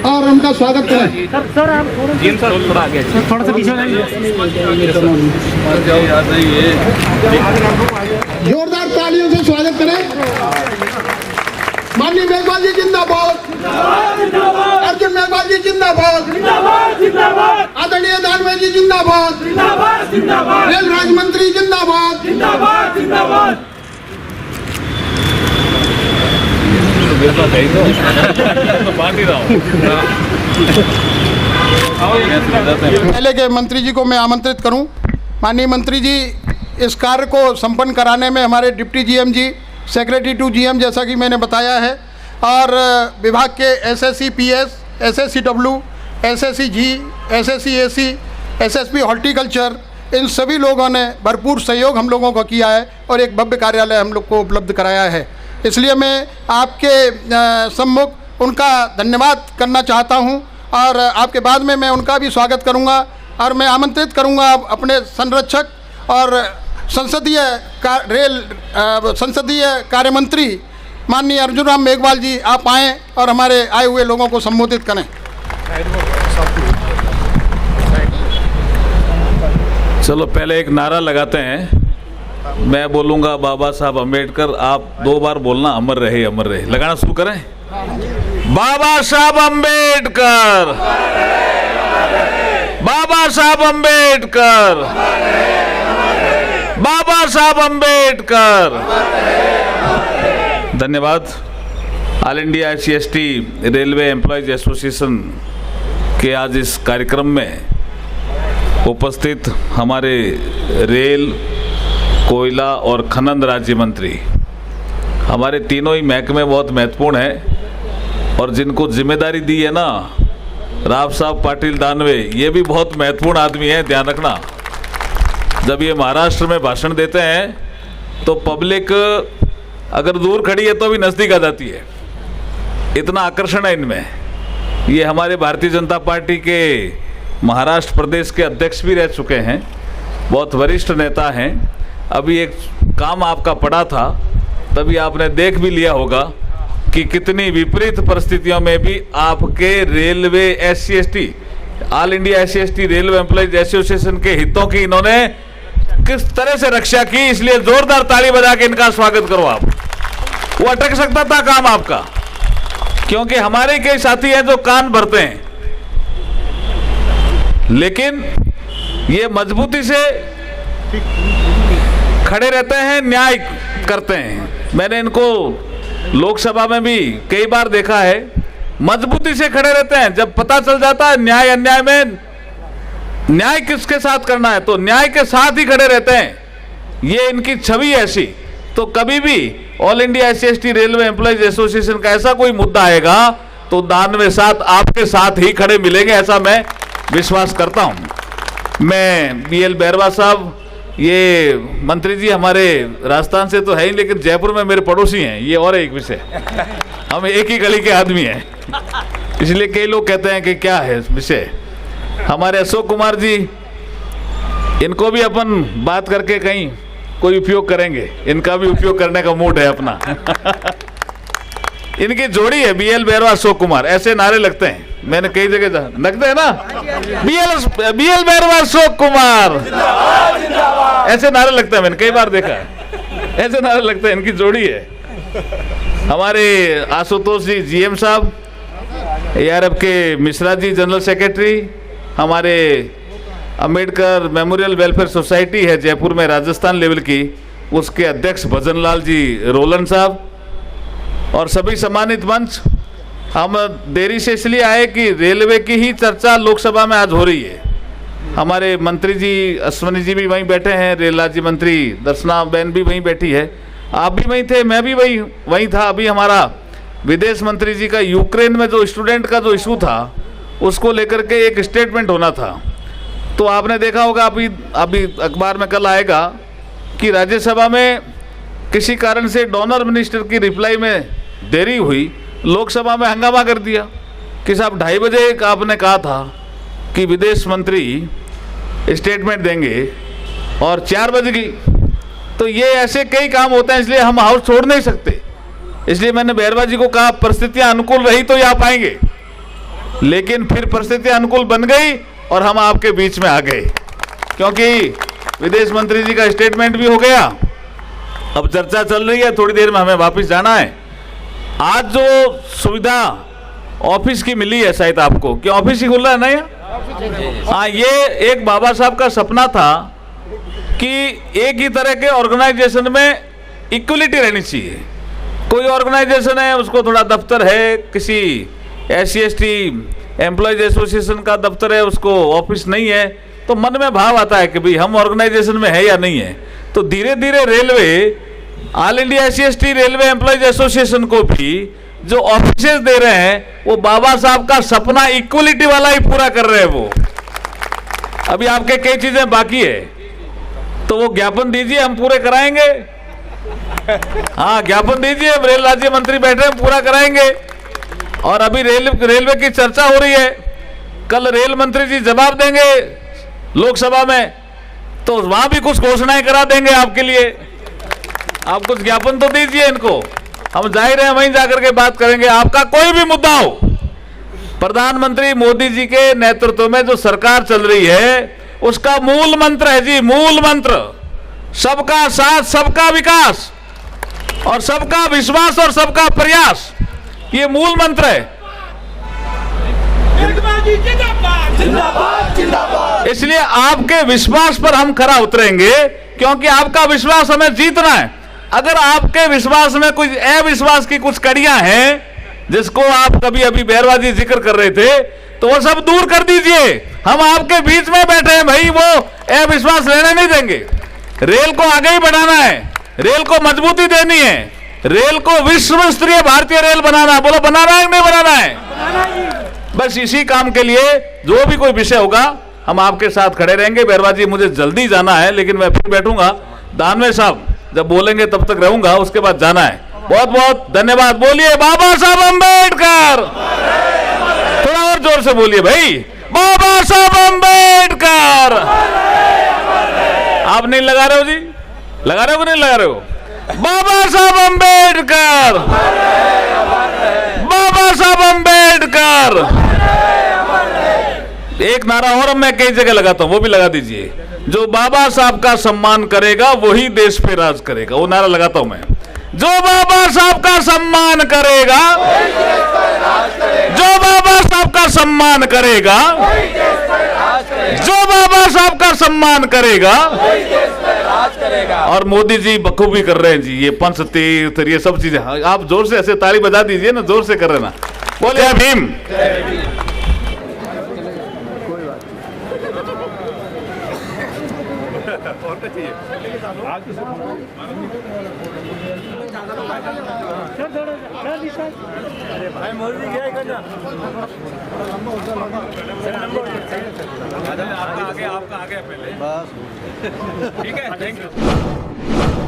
और उनका स्वागत करें। सर आप थोड़ा आगे, थोड़ा सा पीछे हो जाइए। जोरदार तालियों से स्वागत करें। माननीय मेघवाल जी जिंदाबाद, अर्जुन मेघवाल जी जिंदाबाद, आदरणीय दानवे जी जिंदाबाद, रेल राज्य मंत्री जिंदाबाद। पहले के मंत्री जी को मैं आमंत्रित करूं। माननीय मंत्री जी, इस कार्य को संपन्न कराने में हमारे deputy GM ji, secretary to GM जैसा कि मैंने बताया है, और विभाग के SSC PS, SSC W, SSC G, SSC AC, SSP horticulture, इन सभी लोगों ने भरपूर सहयोग हम लोगों को किया है और एक भव्य कार्यालय हम लोग को उपलब्ध कराया है। इसलिए मैं आपके सम्मुख उनका धन्यवाद करना चाहता हूं और आपके बाद में मैं उनका भी स्वागत करूंगा और मैं आमंत्रित करूंगा अपने संरक्षक और संसदीय कार्य मंत्री माननीय अर्जुन राम मेघवाल जी, आप आएँ और हमारे आए हुए लोगों को संबोधित करें। चलो पहले एक नारा लगाते हैं। मैं बोलूँगा बाबा साहब अम्बेडकर, आप 2 बार बोलना अमर रहे अमर रहे। लगाना शुरू करें। बाबा साहब अम्बेडकर, बाबा साहब अम्बेडकर, बाबा साहब अम्बेडकर। धन्यवाद। All India SC/ST railway employees association के आज इस कार्यक्रम में उपस्थित हमारे रेल, कोयला और खनन राज्य मंत्री, हमारे तीनों ही महकमे बहुत महत्वपूर्ण हैं और जिनको जिम्मेदारी दी है ना, राव साहब पाटिल दानवे, ये भी बहुत महत्वपूर्ण आदमी हैं। ध्यान रखना, जब ये महाराष्ट्र में भाषण देते हैं तो पब्लिक अगर दूर खड़ी है तो भी नज़दीक आ जाती है, इतना आकर्षण है इनमें। ये हमारे भारतीय जनता पार्टी के महाराष्ट्र प्रदेश के अध्यक्ष भी रह चुके हैं, बहुत वरिष्ठ नेता हैं। अभी एक काम आपका पड़ा था, तभी आपने देख भी लिया होगा कि कितनी विपरीत परिस्थितियों में भी आपके railway SC/ST, all India SC/ST railway employees association के हितों की इन्होंने किस तरह से रक्षा की। इसलिए जोरदार ताली बजा के इनका स्वागत करो आप। वो अटक सकता था काम आपका, क्योंकि हमारे कई साथी हैं जो कान भरते हैं, लेकिन ये मजबूती से खड़े रहते हैं, न्याय करते हैं। मैंने इनको लोकसभा में भी कई बार देखा है, मजबूती से खड़े रहते हैं। जब पता चल जाता है न्याय अन्याय में, न्याय किसके साथ करना है तो न्याय के साथ ही खड़े रहते हैं। ये इनकी छवि ऐसी। तो कभी भी all India SC/ST railway employees association का ऐसा कोई मुद्दा आएगा तो दानवे साथ आपके साथ ही खड़े मिलेंगे, ऐसा मैं विश्वास करता हूं। मैं BL बैरवा साहब, ये मंत्री जी हमारे राजस्थान से तो है ही, लेकिन जयपुर में मेरे पड़ोसी हैं, ये और एक विषय। हम एक ही गली के आदमी हैं, इसलिए कई लोग कहते हैं कि क्या है विषय। हमारे अशोक कुमार जी, इनको भी अपन बात करके कहीं कोई उपयोग करेंगे, इनका भी उपयोग करने का मूड है अपना। इनकी जोड़ी है BL बैरवा अशोक कुमार, ऐसे नारे लगते हैं, मैंने कई जगह लगते हैं ना, BL बैरवा अशोक कुमार, ऐसे नारे लगते हैं, मैंने कई बार देखा है, ऐसे नारे लगते हैं, इनकी जोड़ी है। हमारे आशुतोष जी GM साहब, ARF के मिश्रा जी जनरल सेक्रेटरी, हमारे अम्बेडकर मेमोरियल वेलफेयर सोसाइटी है जयपुर में राजस्थान लेवल की, उसके अध्यक्ष भजन लाल जी रोलन साहब, और सभी सम्मानित मंच। हम देरी से इसलिए आए कि रेलवे की ही चर्चा लोकसभा में आज हो रही है। हमारे मंत्री जी अश्वनी जी भी वहीं बैठे हैं, रेल राज्य मंत्री दर्शना बहन भी वहीं बैठी है, आप भी वहीं थे, मैं भी वहीं था। अभी हमारा विदेश मंत्री जी का यूक्रेन में जो स्टूडेंट का जो इशू था, उसको लेकर के एक स्टेटमेंट होना था। तो आपने देखा होगा, अभी अखबार में कल आएगा कि राज्यसभा में किसी कारण से डोनर मिनिस्टर की रिप्लाई में देरी हुई, लोकसभा में हंगामा कर दिया कि साहब 2:30 बजे आपने कहा था कि विदेश मंत्री स्टेटमेंट देंगे और 4 बज गई। तो ये ऐसे कई काम होते हैं, इसलिए हम हाउस छोड़ नहीं सकते। इसलिए मैंने बैरवा जी को कहा परिस्थितियां अनुकूल रही तो ये आप आएंगे, लेकिन फिर परिस्थिति अनुकूल बन गई और हम आपके बीच में आ गए, क्योंकि विदेश मंत्री जी का स्टेटमेंट भी हो गया। अब चर्चा चल रही है, थोड़ी देर में हमें वापस जाना है। आज जो सुविधा ऑफिस की मिली है शायद आपको, क्या ऑफिस ही खुल रहा है ना ये? हाँ, ये एक बाबा साहब का सपना था कि एक ही तरह के ऑर्गेनाइजेशन में इक्वलिटी रहनी चाहिए। कोई ऑर्गेनाइजेशन है उसको थोड़ा दफ्तर है, किसी SC/ST एम्प्लॉयज एसोसिएशन का दफ्तर है उसको ऑफिस नहीं है, तो मन में भाव आता है कि भाई हम ऑर्गेनाइजेशन में है या नहीं है। तो धीरे धीरे railway, all India SC/ST railway employees association को भी जो ऑफिसेज दे रहे हैं वो बाबा साहब का सपना इक्वलिटी वाला ही पूरा कर रहे हैं। वो अभी आपके कई चीजें बाकी है, तो वो ज्ञापन दीजिए, हम पूरे कराएंगे। हाँ, ज्ञापन दीजिए, रेल राज्य मंत्री बैठे हैं, पूरा कराएंगे। और अभी रेलवे की चर्चा हो रही है, कल रेल मंत्री जी जवाब देंगे लोकसभा में, तो वहां भी कुछ घोषणाएं करा देंगे आपके लिए। आप कुछ ज्ञापन तो दीजिए इनको, हम जाहिर है वहीं जाकर के बात करेंगे। आपका कोई भी मुद्दा हो, प्रधानमंत्री मोदी जी के नेतृत्व में जो सरकार चल रही है उसका मूल मंत्र है जी, मूल मंत्र सबका साथ, सबका विकास और सबका विश्वास और सबका प्रयास, ये मूल मंत्र है। इसलिए आपके विश्वास पर हम खरा उतरेंगे, क्योंकि आपका विश्वास हमें जीतना है। अगर आपके विश्वास में कुछ अविश्वास की कुछ कड़ियां हैं, जिसको आप कभी अभी बैरवा जी जिक्र कर रहे थे, तो वो सब दूर कर दीजिए। हम आपके बीच में बैठे हैं भाई, वो अविश्वास रहने नहीं देंगे। रेल को आगे ही बढ़ाना है, रेल को मजबूती देनी है, रेल को विश्व स्तरीय भारतीय रेल बनाना है। बोलो, बनाना है कि नहीं बनाना है? बस इसी काम के लिए जो भी कोई विषय होगा हम आपके साथ खड़े रहेंगे। बैरवा जी, मुझे जल्दी जाना है, लेकिन मैं फिर बैठूंगा। दानवे साहब जब बोलेंगे तब तक रहूंगा, उसके बाद जाना है। बहुत बहुत धन्यवाद। बोलिए बाबा साहब अम्बेडकर। थोड़ा और जोर से बोलिए भाई, बाबा साहब अम्बेडकर। आप नहीं लगा रहे हो जी? लगा रहे हो कि नहीं लगा रहे हो? बाबा साहब अम्बेडकर, बाबा साहब अम्बेडकर। एक नारा और मैं कई जगह लगाता हूं, वो भी लगा दीजिए। जो बाबा साहब का सम्मान करेगा वही देश पे राज करेगा, वो नारा लगाता हूं मैं। जो बाबा साहब का सम्मान करेगा, जो बाबा साहब का सम्मान करेगा, जो बाबा साहब का सम्मान करेगा, और मोदी जी बखूबी कर रहे हैं जी, ये पंच तीर्थ, ये सब चीजें। आप जोर से ऐसे ताली बजा दीजिए ना, जोर से कर रहे ना। बोलिए भीम। भाई मोदी जी क्या करना? आपका आगे पहले बस। ठीक है, थैंक यू।